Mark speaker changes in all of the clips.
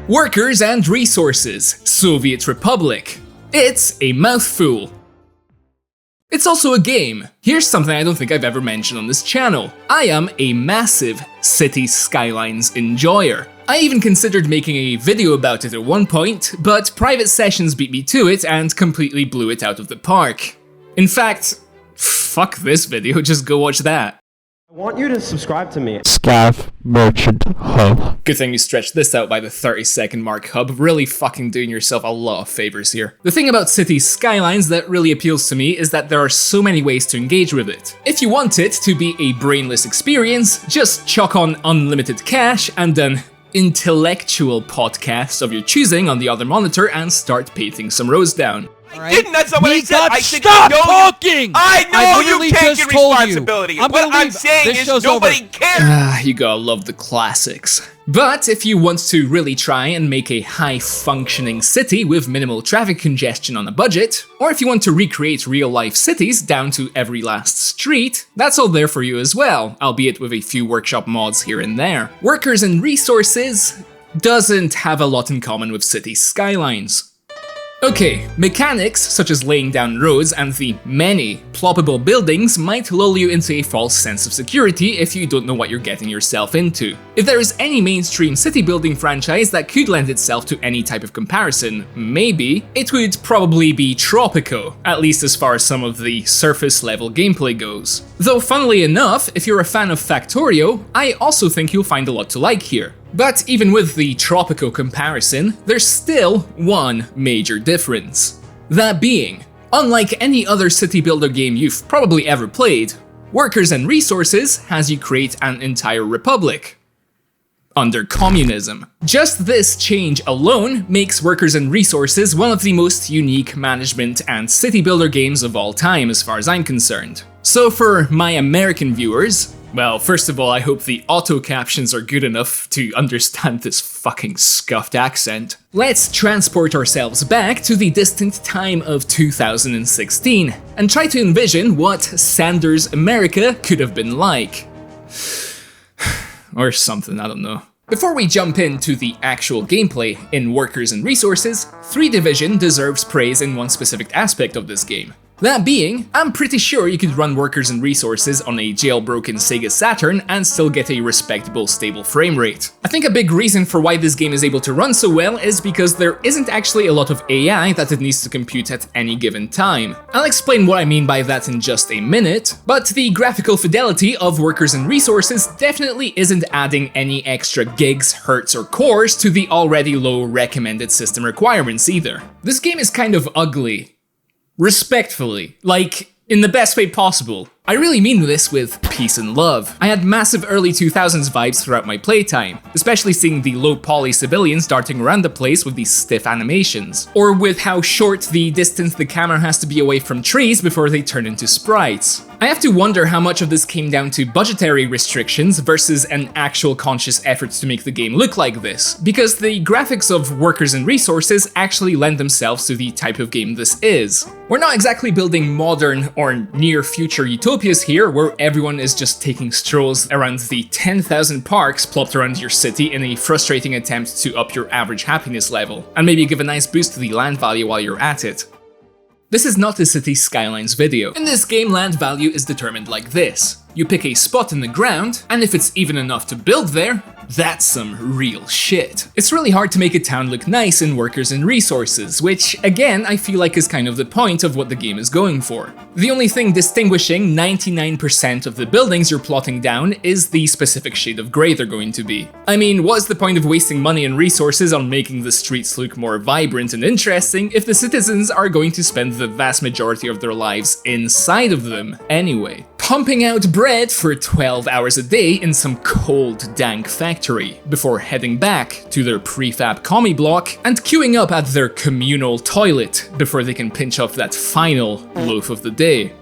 Speaker 1: Workers and Resources, Soviet Republic. It's a mouthful. It's also a game. Here's something I don't think I've ever mentioned on this channel. I am a massive City Skylines enjoyer. I even considered making a video about it at one point, but private sessions beat me to it and completely blew it out of the park. In fact, fuck this video, just go watch that.
Speaker 2: I want you to subscribe to me.
Speaker 3: Scav Merchant Hub.
Speaker 1: Good thing you stretched this out by the 30-second mark, Hub. Really fucking doing yourself a lot of favors here. The thing about City Skylines that really appeals to me is that there are so many ways to engage with it. If you want it to be a brainless experience, just chuck on unlimited cash and an intellectual podcast of your choosing on the other monitor and start painting some rows down.
Speaker 4: I didn't, that's not what I said. I said,
Speaker 3: stop talking!
Speaker 4: I know you can't get responsibility.
Speaker 3: What
Speaker 4: I'm saying is nobody cares.
Speaker 1: You gotta love the classics. But if you want to really try and make a high-functioning city with minimal traffic congestion on a budget, or if you want to recreate real-life cities down to every last street, that's all there for you as well, albeit with a few workshop mods here and there. Workers and Resources doesn't have a lot in common with City Skylines. Okay, mechanics such as laying down roads and the many ploppable buildings might lull you into a false sense of security if you don't know what you're getting yourself into. If there is any mainstream city building franchise that could lend itself to any type of comparison, maybe, it would probably be Tropico, at least as far as some of the surface level gameplay goes. Though funnily enough, if you're a fan of Factorio, I also think you'll find a lot to like here. But even with the Tropico comparison, there's still one major difference. That being, unlike any other city builder game you've probably ever played, Workers and Resources has you create an entire republic under communism. Just this change alone makes Workers and Resources one of the most unique management and city builder games of all time as far as I'm concerned. So for my American viewers, well, first of all, I hope the auto captions are good enough to understand this fucking scuffed accent. Let's transport ourselves back to the distant time of 2016 and try to envision what Sanders' America could have been like. Or something, I don't know. Before we jump into the actual gameplay in Workers and Resources, 3 Division deserves praise in one specific aspect of this game. That being, I'm pretty sure you could run Workers and Resources on a jailbroken Sega Saturn and still get a respectable stable frame rate. I think a big reason for why this game is able to run so well is because there isn't actually a lot of AI that it needs to compute at any given time. I'll explain what I mean by that in just a minute, but the graphical fidelity of Workers and Resources definitely isn't adding any extra gigs, hertz, or cores to the already low recommended system requirements either. This game is kind of ugly. Respectfully, like, in the best way possible. I really mean this with peace and love. I had massive early 2000s vibes throughout my playtime, especially seeing the low poly civilians darting around the place with these stiff animations, or with how short the distance the camera has to be away from trees before they turn into sprites. I have to wonder how much of this came down to budgetary restrictions versus an actual conscious effort to make the game look like this, because the graphics of Workers and Resources actually lend themselves to the type of game this is. We're not exactly building modern or near-future utopias here, where everyone is just taking strolls around the 10,000 parks plopped around your city in a frustrating attempt to up your average happiness level, and maybe give a nice boost to the land value while you're at it. This is not a City Skylines video. In this game, land value is determined like this. You pick a spot in the ground, and if it's even enough to build there, that's some real shit. It's really hard to make a town look nice in Workers and Resources, which, again, I feel like is kind of the point of what the game is going for. The only thing distinguishing 99% of the buildings you're plotting down is the specific shade of grey they're going to be. I mean, what's the point of wasting money and resources on making the streets look more vibrant and interesting if the citizens are going to spend the vast majority of their lives inside of them anyway? Pumping out bread for 12 hours a day in some cold, dank factory, before heading back to their prefab commie block and queuing up at their communal toilet before they can pinch off that final loaf of the day.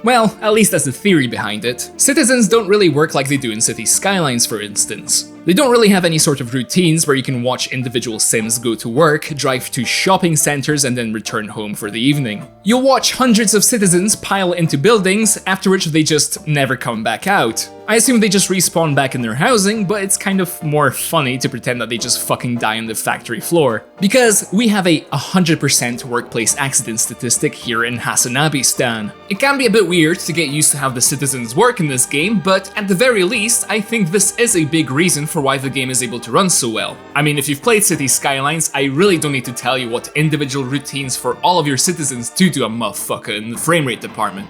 Speaker 1: Well, at least that's the theory behind it. Citizens don't really work like they do in City Skylines, for instance. They don't really have any sort of routines where you can watch individual Sims go to work, drive to shopping centers, and then return home for the evening. You'll watch hundreds of citizens pile into buildings, after which they just never come back out. I assume they just respawn back in their housing, but it's kind of more funny to pretend that they just fucking die on the factory floor. Because we have a 100% workplace accident statistic here in Hasanabistan. It can be a bit weird to get used to how the citizens work in this game, but at the very least, I think this is a big reason for why the game is able to run so well. I mean, if you've played Cities Skylines, I really don't need to tell you what individual routines for all of your citizens do to a motherfucker in the framerate department.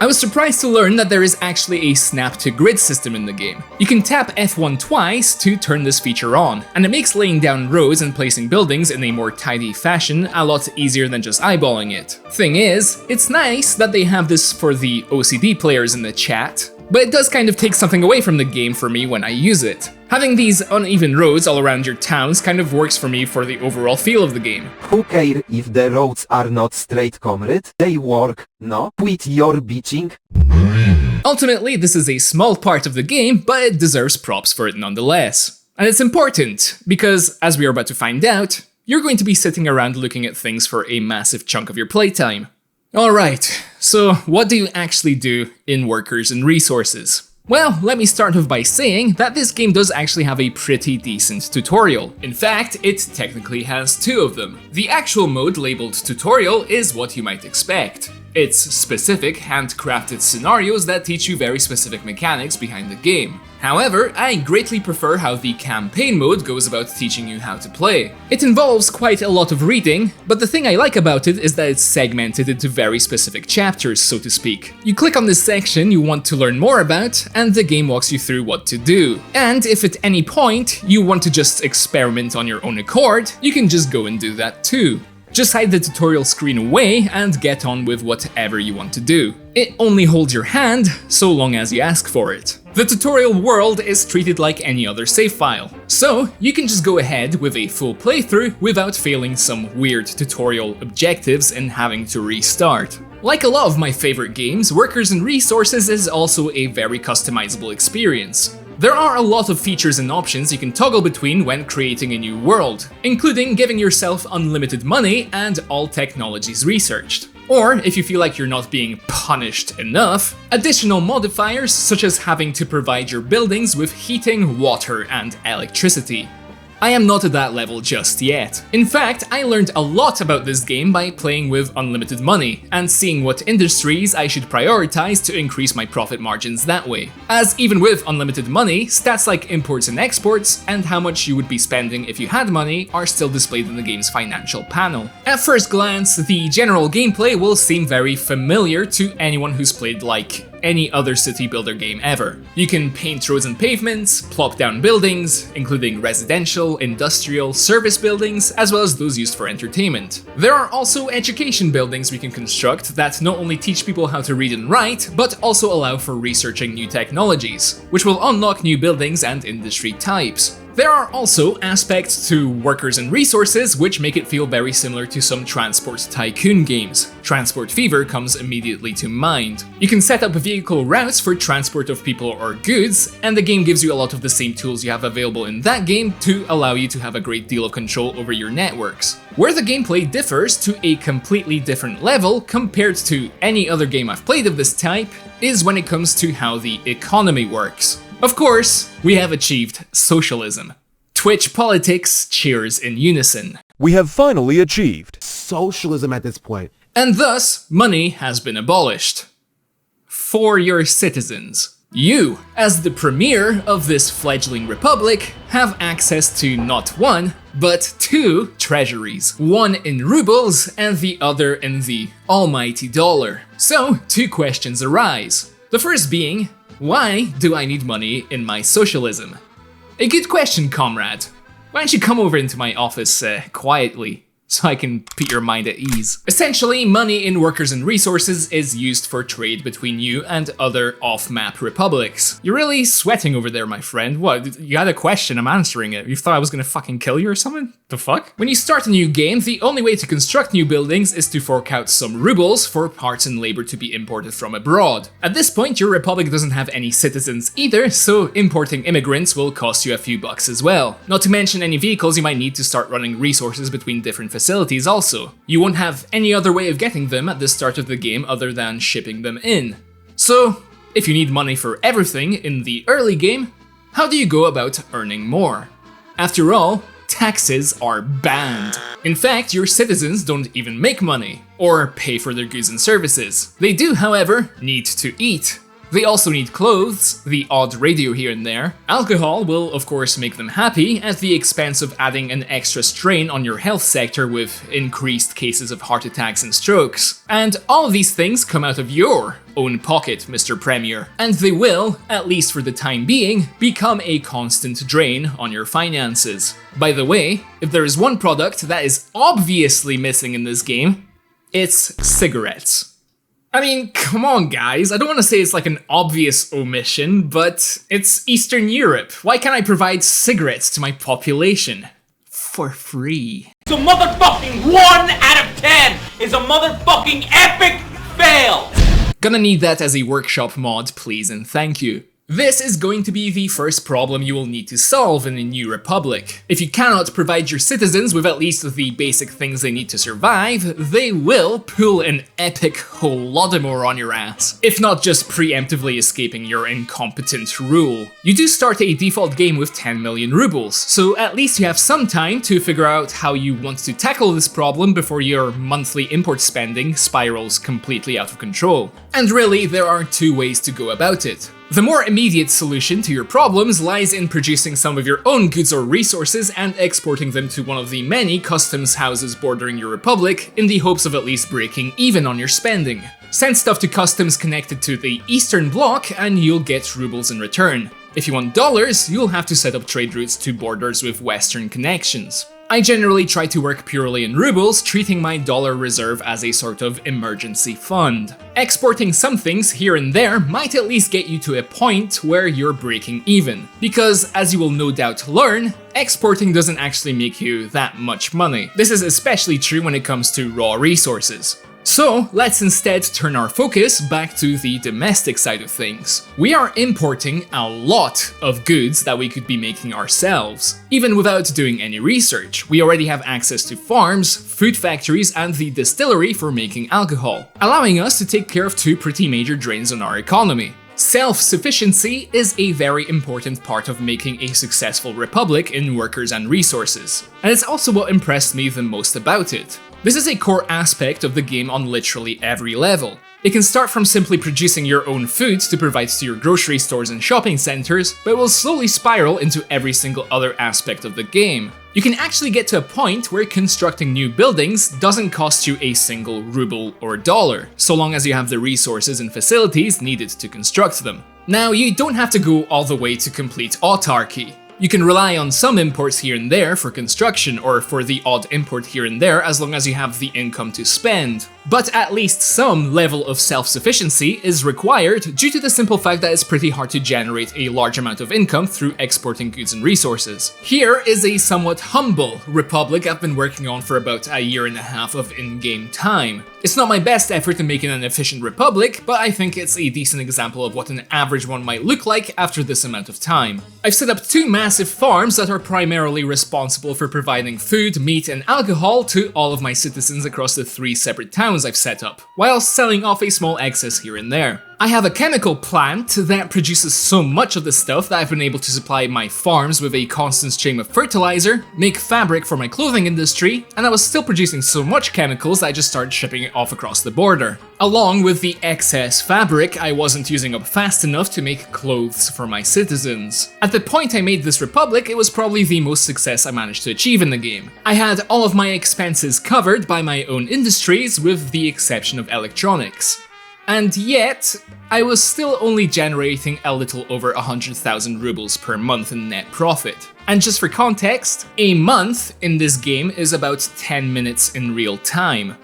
Speaker 1: I was surprised to learn that there is actually a snap to grid system in the game. You can tap F1 twice to turn this feature on, and it makes laying down roads and placing buildings in a more tidy fashion a lot easier than just eyeballing it. Thing is, it's nice that they have this for the OCD players in the chat, but it does kind of take something away from the game for me when I use it. Having these uneven roads all around your towns kind of works for me for the overall feel of the game.
Speaker 5: Who care if the roads are not straight, comrade? They work, no? Quit your bitching.
Speaker 1: Ultimately, this is a small part of the game, but it deserves props for it nonetheless. And it's important, because as we are about to find out, you're going to be sitting around looking at things for a massive chunk of your playtime. Alright, so what do you actually do in Workers and Resources? Well, let me start off by saying that this game does actually have a pretty decent tutorial. In fact, it technically has two of them. The actual mode labeled tutorial is what you might expect. It's specific, handcrafted scenarios that teach you very specific mechanics behind the game. However, I greatly prefer how the campaign mode goes about teaching you how to play. It involves quite a lot of reading, but the thing I like about it is that it's segmented into very specific chapters, so to speak. You click on this section you want to learn more about, and the game walks you through what to do. And if at any point you want to just experiment on your own accord, you can just go and do that too. Just hide the tutorial screen away and get on with whatever you want to do. It only holds your hand, so long as you ask for it. The tutorial world is treated like any other save file, so you can just go ahead with a full playthrough without failing some weird tutorial objectives and having to restart. Like a lot of my favorite games, Workers and Resources is also a very customizable experience. There are a lot of features and options you can toggle between when creating a new world, including giving yourself unlimited money and all technologies researched. Or, if you feel like you're not being punished enough, additional modifiers such as having to provide your buildings with heating, water, and electricity. I am not at that level just yet. In fact, I learned a lot about this game by playing with unlimited money and seeing what industries I should prioritize to increase my profit margins that way. As even with unlimited money, stats like imports and exports and how much you would be spending if you had money are still displayed in the game's financial panel. At first glance, the general gameplay will seem very familiar to anyone who's played like any other city builder game ever. You can paint roads and pavements, plop down buildings, including residential, industrial, service buildings, as well as those used for entertainment. There are also education buildings we can construct that not only teach people how to read and write, but also allow for researching new technologies, which will unlock new buildings and industry types. There are also aspects to Workers and Resources which make it feel very similar to some transport tycoon games. Transport Fever comes immediately to mind. You can set up vehicle routes for transport of people or goods, and the game gives you a lot of the same tools you have available in that game to allow you to have a great deal of control over your networks. Where the gameplay differs to a completely different level compared to any other game I've played of this type is when it comes to how the economy works. Of course, we have achieved socialism. Twitch politics cheers in unison.
Speaker 6: We have finally achieved
Speaker 7: socialism at this point.
Speaker 1: And thus, money has been abolished. For your citizens. You, as the premier of this fledgling republic, have access to not one, but two treasuries. One in rubles and the other in the almighty dollar. So, two questions arise. The first being, why do I need money in my socialism? A good question, comrade. Why don't you come over into my office quietly? so I can put your mind at ease. Essentially, money in workers and resources is used for trade between you and other off-map republics. You're really sweating over there, my friend. What, you had a question, I'm answering it. You thought I was gonna fucking kill you or something? The fuck? When you start a new game, the only way to construct new buildings is to fork out some rubles for parts and labor to be imported from abroad. At this point, your republic doesn't have any citizens either, so importing immigrants will cost you a few bucks as well. Not to mention any vehicles you might need to start running resources between different facilities also. You won't have any other way of getting them at the start of the game other than shipping them in. So, if you need money for everything in the early game, how do you go about earning more? After all, taxes are banned. In fact, your citizens don't even make money, or pay for their goods and services. They do, however, need to eat. They also need clothes, the odd radio here and there. Alcohol will of course make them happy at the expense of adding an extra strain on your health sector with increased cases of heart attacks and strokes. And all of these things come out of your own pocket, Mr. Premier. And they will, at least for the time being, become a constant drain on your finances. By the way, if there is one product that is obviously missing in this game, it's cigarettes. I mean, come on guys, I don't want to say it's like an obvious omission, but it's Eastern Europe. Why can't I provide cigarettes to my population? For free.
Speaker 4: So motherfucking 1 out of 10 is a motherfucking epic fail!
Speaker 1: Gonna need that as a workshop mod, please and thank you. This is going to be the first problem you will need to solve in the New Republic. If you cannot provide your citizens with at least the basic things they need to survive, they will pull an epic Holodomor on your ass, if not just preemptively escaping your incompetent rule. You do start a default game with 10 million rubles, so at least you have some time to figure out how you want to tackle this problem before your monthly import spending spirals completely out of control. And really, there are two ways to go about it. The more immediate solution to your problems lies in producing some of your own goods or resources and exporting them to one of the many customs houses bordering your republic in the hopes of at least breaking even on your spending. Send stuff to customs connected to the Eastern Bloc and you'll get rubles in return. If you want dollars, you'll have to set up trade routes to borders with Western connections. I generally try to work purely in rubles, treating my dollar reserve as a sort of emergency fund. Exporting some things here and there might at least get you to a point where you're breaking even, because as you will no doubt learn, exporting doesn't actually make you that much money. This is especially true when it comes to raw resources. So let's instead turn our focus back to the domestic side of things. We are importing a lot of goods that we could be making ourselves. Even without doing any research, we already have access to farms, food factories, and the distillery for making alcohol, allowing us to take care of two pretty major drains on our economy. Self-sufficiency is a very important part of making a successful republic in workers and resources, and it's also what impressed me the most about it. This is a core aspect of the game on literally every level. It can start from simply producing your own foods to provide to your grocery stores and shopping centers, but will slowly spiral into every single other aspect of the game. You can actually get to a point where constructing new buildings doesn't cost you a single ruble or dollar, so long as you have the resources and facilities needed to construct them. Now, you don't have to go all the way to complete autarky. You can rely on some imports here and there for construction, or for the odd import here and there as long as you have the income to spend. But at least some level of self-sufficiency is required due to the simple fact that it's pretty hard to generate a large amount of income through exporting goods and resources. Here is a somewhat humble republic I've been working on for about a year and a half of in-game time. It's not my best effort in making an efficient republic, but I think it's a decent example of what an average one might look like after this amount of time. I've set up two massive farms that are primarily responsible for providing food, meat, and alcohol to all of my citizens across the 3 separate towns I've set up, while selling off a small excess here and there. I have a chemical plant that produces so much of the stuff that I've been able to supply my farms with a constant stream of fertilizer, make fabric for my clothing industry, and I was still producing so much chemicals that I just started shipping it off across the border. Along with the excess fabric I wasn't using up fast enough to make clothes for my citizens. At the point I made this republic, it was probably the most success I managed to achieve in the game. I had all of my expenses covered by my own industries with the exception of electronics. And yet, I was still only generating a little over 100,000 rubles per month in net profit. And just for context, a month in this game is about 10 minutes in real time,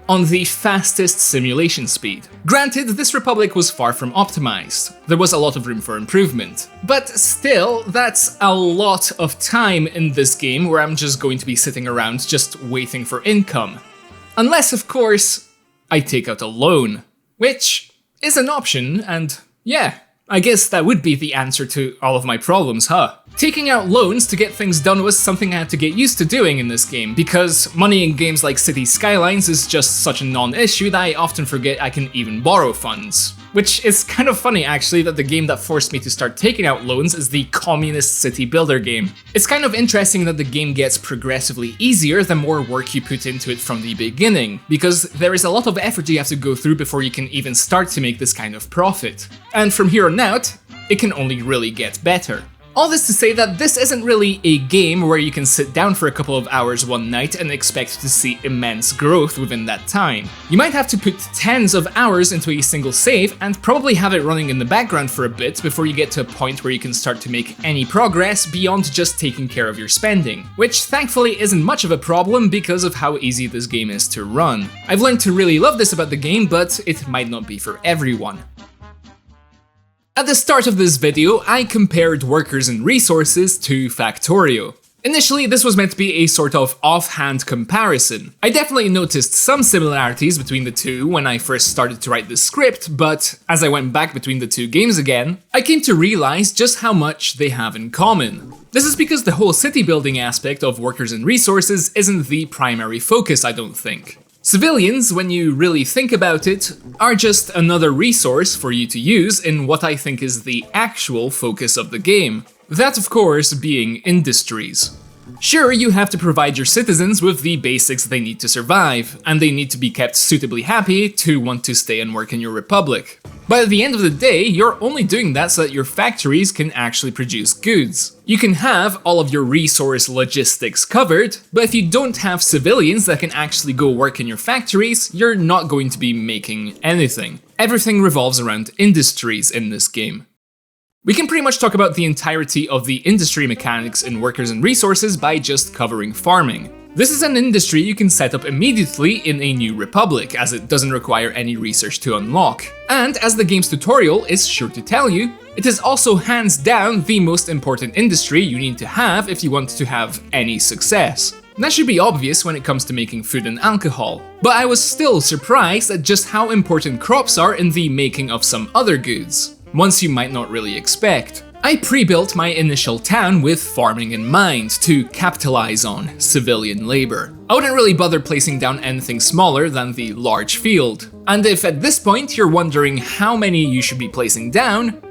Speaker 1: on the fastest simulation speed. Granted, this republic was far from optimized. There was a lot of room for improvement. But still, that's a lot of time in this game where I'm just going to be sitting around just waiting for income. Unless, of course, I take out a loan, which is an option, and yeah, I guess that would be the answer to all of my problems, huh? Taking out loans to get things done was something I had to get used to doing in this game, because money in games like Skylines is just such a non-issue that I often forget I can even borrow funds. Which is kind of funny actually that the game that forced me to start taking out loans is the Communist City Builder game. It's kind of interesting that the game gets progressively easier the more work you put into it from the beginning, because there is a lot of effort you have to go through before you can even start to make this kind of profit. And from here on out, it can only really get better. All this to say that this isn't really a game where you can sit down for a couple of hours one night and expect to see immense growth within that time. You might have to put tens of hours into a single save and probably have it running in the background for a bit before you get to a point where you can start to make any progress beyond just taking care of your spending, which thankfully isn't much of a problem because of how easy this game is to run. I've learned to really love this about the game, but it might not be for everyone. At the start of this video, I compared workers and resources to Factorio. Initially, this was meant to be a sort of offhand comparison. I definitely noticed some similarities between the two when I first started to write the script, but as I went back between the two games again, I came to realize just how much they have in common. This is because the whole city building aspect of workers and resources isn't the primary focus, I don't think. Civilians, when you really think about it, are just another resource for you to use in what I think is the actual focus of the game. That, of course, being industries. Sure, you have to provide your citizens with the basics they need to survive, and they need to be kept suitably happy to want to stay and work in your republic. But at the end of the day, you're only doing that so that your factories can actually produce goods. You can have all of your resource logistics covered, but if you don't have civilians that can actually go work in your factories, you're not going to be making anything. Everything revolves around industries in this game. We can pretty much talk about the entirety of the industry mechanics in workers and resources by just covering farming. This is an industry you can set up immediately in a new republic, as it doesn't require any research to unlock. And as the game's tutorial is sure to tell you, it is also hands down the most important industry you need to have if you want to have any success. That should be obvious when it comes to making food and alcohol, but I was still surprised at just how important crops are in the making of some other goods, ones you might not really expect. I pre-built my initial town with farming in mind to capitalize on civilian labor. I wouldn't really bother placing down anything smaller than the large field. And if at this point you're wondering how many you should be placing down,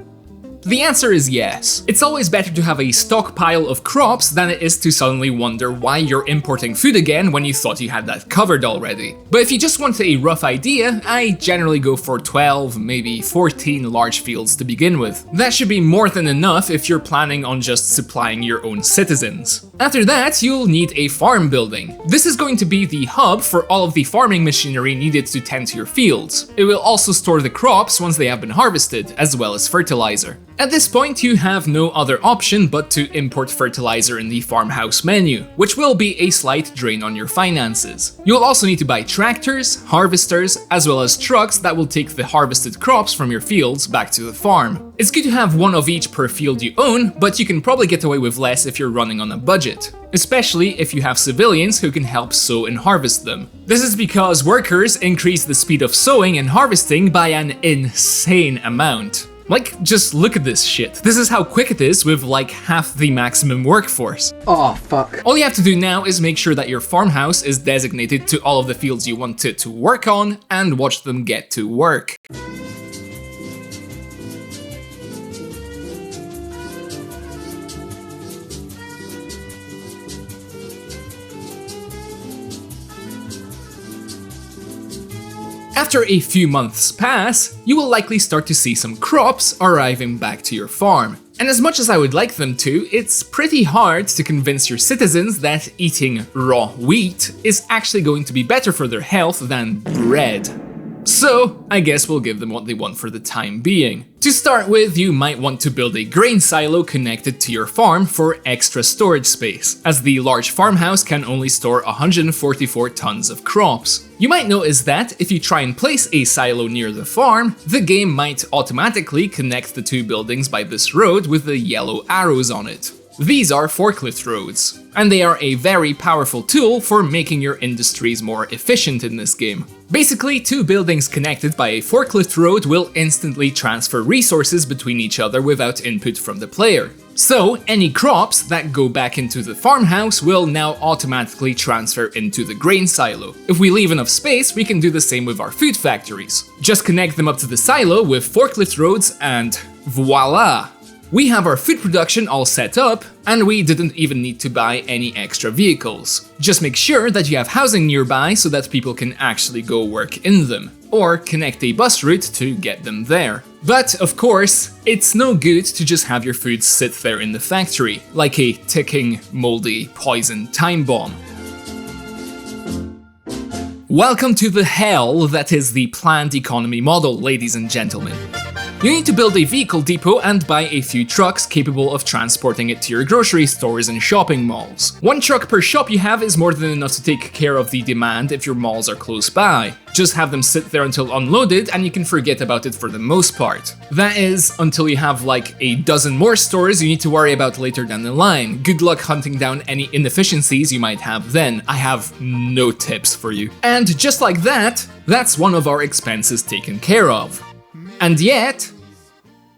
Speaker 1: the answer is yes. It's always better to have a stockpile of crops than it is to suddenly wonder why you're importing food again when you thought you had that covered already. But if you just want a rough idea, I generally go for 12, maybe 14 large fields to begin with. That should be more than enough if you're planning on just supplying your own citizens. After that, you'll need a farm building. This is going to be the hub for all of the farming machinery needed to tend to your fields. It will also store the crops once they have been harvested, as well as fertilizer. At this point, you have no other option but to import fertilizer in the farmhouse menu, which will be a slight drain on your finances. You'll also need to buy tractors, harvesters, as well as trucks that will take the harvested crops from your fields back to the farm. It's good to have one of each per field you own, but you can probably get away with less if you're running on a budget, especially if you have civilians who can help sow and harvest them. This is because workers increase the speed of sowing and harvesting by an insane amount. Like, just look at this shit. This is how quick it is with like half the maximum workforce.
Speaker 2: Oh, fuck.
Speaker 1: All you have to do now is make sure that your farmhouse is designated to all of the fields you want it to work on and watch them get to work. After a few months pass, you will likely start to see some crops arriving back to your farm. And as much as I would like them to, it's pretty hard to convince your citizens that eating raw wheat is actually going to be better for their health than bread. So, I guess we'll give them what they want for the time being. To start with, you might want to build a grain silo connected to your farm for extra storage space, as the large farmhouse can only store 144 tons of crops. You might notice that if you try and place a silo near the farm, the game might automatically connect the two buildings by this road with the yellow arrows on it. These are forklift roads, and they are a very powerful tool for making your industries more efficient in this game. Basically, two buildings connected by a forklift road will instantly transfer resources between each other without input from the player. So, any crops that go back into the farmhouse will now automatically transfer into the grain silo. If we leave enough space, we can do the same with our food factories. Just connect them up to the silo with forklift roads and voila! We have our food production all set up, and we didn't even need to buy any extra vehicles. Just make sure that you have housing nearby so that people can actually go work in them, or connect a bus route to get them there. But of course, it's no good to just have your food sit there in the factory, like a ticking, moldy, poison time bomb. Welcome to the hell that is the planned economy model, ladies and gentlemen. You need to build a vehicle depot and buy a few trucks capable of transporting it to your grocery stores and shopping malls. One truck per shop you have is more than enough to take care of the demand if your malls are close by. Just have them sit there until unloaded and you can forget about it for the most part. That is, until you have like a dozen more stores you need to worry about later down the line. Good luck hunting down any inefficiencies you might have then. I have no tips for you. And just like that, that's one of our expenses taken care of. And yet,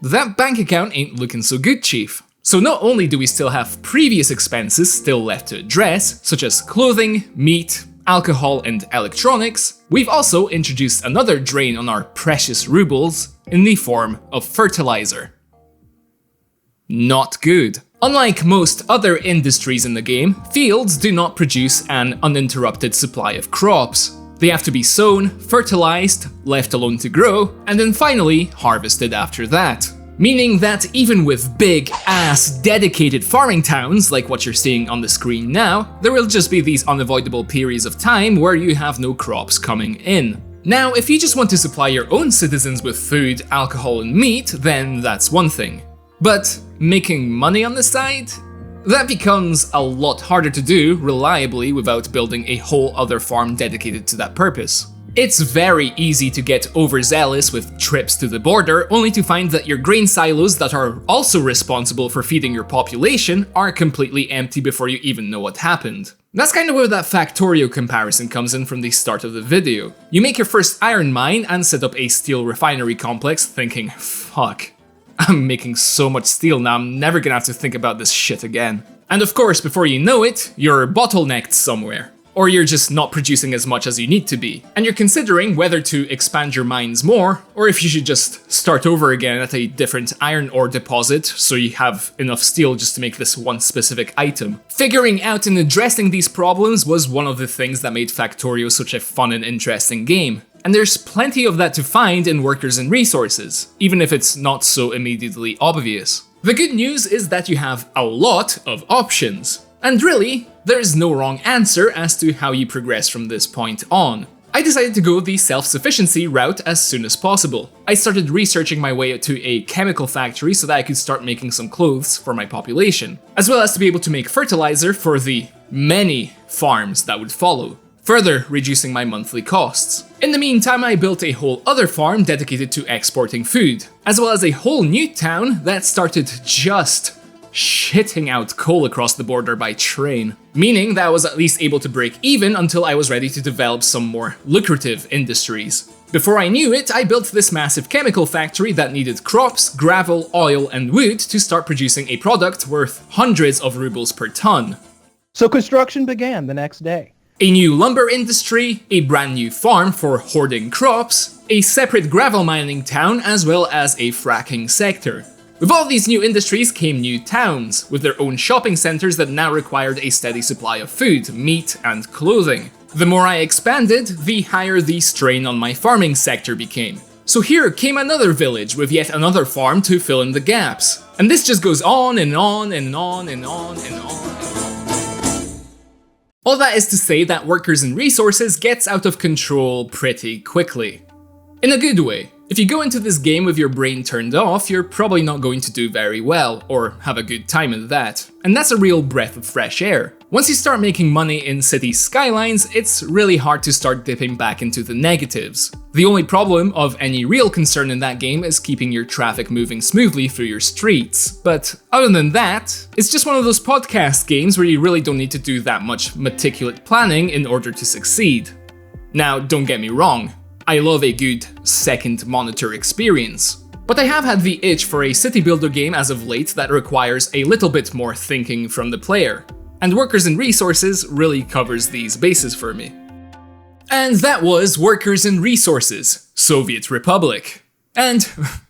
Speaker 1: that bank account ain't looking so good, Chief. So not only do we still have previous expenses still left to address, such as clothing, meat, alcohol, and electronics, we've also introduced another drain on our precious rubles in the form of fertilizer. Not good. Unlike most other industries in the game, fields do not produce an uninterrupted supply of crops. They have to be sown, fertilized, left alone to grow, and then finally harvested after that. Meaning that even with big-ass dedicated farming towns, like what you're seeing on the screen now, there will just be these unavoidable periods of time where you have no crops coming in. Now, if you just want to supply your own citizens with food, alcohol, and meat, then that's one thing. But making money on the side? That becomes a lot harder to do reliably without building a whole other farm dedicated to that purpose. It's very easy to get overzealous with trips to the border, only to find that your grain silos that are also responsible for feeding your population are completely empty before you even know what happened. That's kind of where that Factorio comparison comes in from the start of the video. You make your first iron mine and set up a steel refinery complex thinking, fuck, I'm making so much steel now, I'm never gonna have to think about this shit again. And of course, before you know it, you're bottlenecked somewhere. Or you're just not producing as much as you need to be. And you're considering whether to expand your mines more, or if you should just start over again at a different iron ore deposit so you have enough steel just to make this one specific item. Figuring out and addressing these problems was one of the things that made Factorio such a fun and interesting game. And there's plenty of that to find in Workers and Resources, even if it's not so immediately obvious. The good news is that you have a lot of options. And really, there's no wrong answer as to how you progress from this point on. I decided to go the self-sufficiency route as soon as possible. I started researching my way to a chemical factory so that I could start making some clothes for my population, as well as to be able to make fertilizer for the many farms that would follow, further reducing my monthly costs. In the meantime, I built a whole other farm dedicated to exporting food, as well as a whole new town that started just shitting out coal across the border by train, meaning that I was at least able to break even until I was ready to develop some more lucrative industries. Before I knew it, I built this massive chemical factory that needed crops, gravel, oil, and wood to start producing a product worth hundreds of rubles per ton.
Speaker 8: So construction began the next day.
Speaker 1: A new lumber industry, a brand new farm for hoarding crops, a separate gravel mining town, as well as a fracking sector. With all these new industries came new towns, with their own shopping centers that now required a steady supply of food, meat, and clothing. The more I expanded, the higher the strain on my farming sector became. So here came another village with yet another farm to fill in the gaps. And this just goes on and on and on and on and on and on. All that is to say that Workers and Resources gets out of control pretty quickly. In a good way. If you go into this game with your brain turned off, you're probably not going to do very well, or have a good time at that. And that's a real breath of fresh air. Once you start making money in City Skylines, it's really hard to start dipping back into the negatives. The only problem of any real concern in that game is keeping your traffic moving smoothly through your streets. But other than that, it's just one of those podcast games where you really don't need to do that much meticulous planning in order to succeed. Now, don't get me wrong. I love a good second monitor experience. But I have had the itch for a city builder game as of late that requires a little bit more thinking from the player. And Workers and Resources really covers these bases for me. And that was Workers and Resources, Soviet Republic. And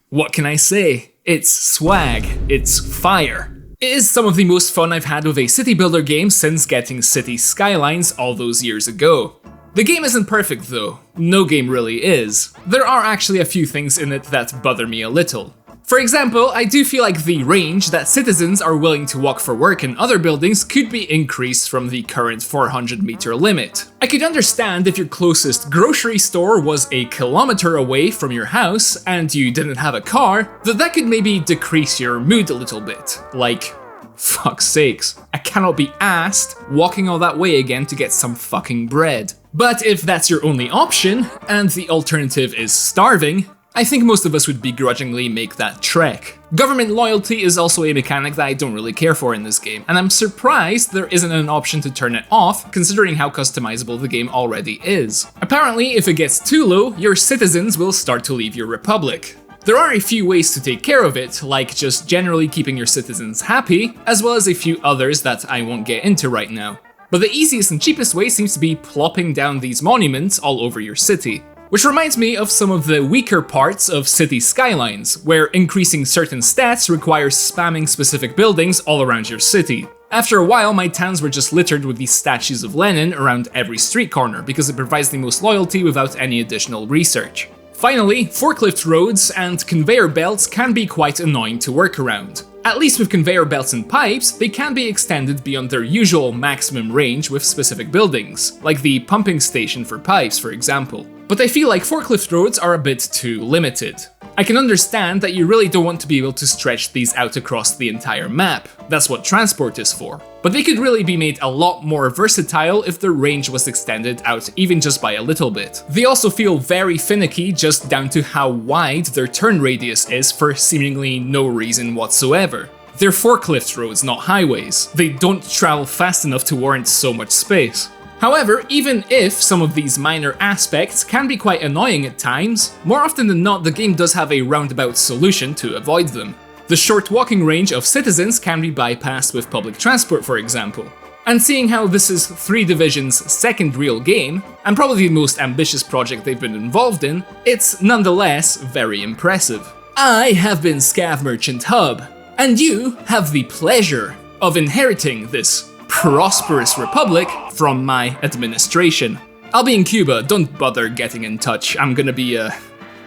Speaker 1: what can I say? It's swag, it's fire. It is some of the most fun I've had with a city builder game since getting City Skylines all those years ago. The game isn't perfect though, no game really is. There are actually a few things in it that bother me a little. For example, I do feel like the range that citizens are willing to walk for work in other buildings could be increased from the current 400-meter limit. I could understand if your closest grocery store was a kilometer away from your house and you didn't have a car, that could maybe decrease your mood a little bit. Like, fuck's sakes, I cannot be asked walking all that way again to get some fucking bread. But if that's your only option, and the alternative is starving, I think most of us would begrudgingly make that trek. Government loyalty is also a mechanic that I don't really care for in this game, and I'm surprised there isn't an option to turn it off, considering how customizable the game already is. Apparently, if it gets too low, your citizens will start to leave your republic. There are a few ways to take care of it, like just generally keeping your citizens happy, as well as a few others that I won't get into right now. But the easiest and cheapest way seems to be plopping down these monuments all over your city. Which reminds me of some of the weaker parts of City Skylines, where increasing certain stats requires spamming specific buildings all around your city. After a while, my towns were just littered with these statues of Lenin around every street corner, because it provides the most loyalty without any additional research. Finally, forklift roads and conveyor belts can be quite annoying to work around. At least with conveyor belts and pipes, they can be extended beyond their usual maximum range with specific buildings, like the pumping station for pipes, for example. But I feel like forklift roads are a bit too limited. I can understand that you really don't want to be able to stretch these out across the entire map, that's what transport is for. But they could really be made a lot more versatile if their range was extended out even just by a little bit. They also feel very finicky just down to how wide their turn radius is for seemingly no reason whatsoever. They're forklift roads, not highways. They don't travel fast enough to warrant so much space. However, even if some of these minor aspects can be quite annoying at times, more often than not the game does have a roundabout solution to avoid them. The short walking range of citizens can be bypassed with public transport, for example. And seeing how this is 3 Division's second real game, and probably the most ambitious project they've been involved in, it's nonetheless very impressive. I have been Scav Merchant Hub, and you have the pleasure of inheriting this prosperous republic from my administration. I'll be in Cuba, don't bother getting in touch, I'm gonna be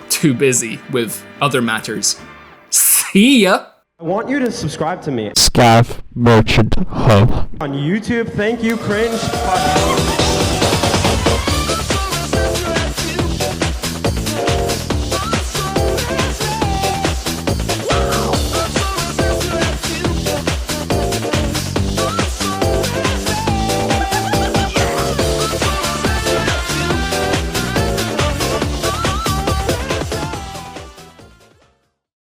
Speaker 1: too busy with other matters. See ya!
Speaker 2: I want you to subscribe to me
Speaker 3: Scav Merchant Hub.
Speaker 2: on YouTube. Thank you, cringe. Fuck.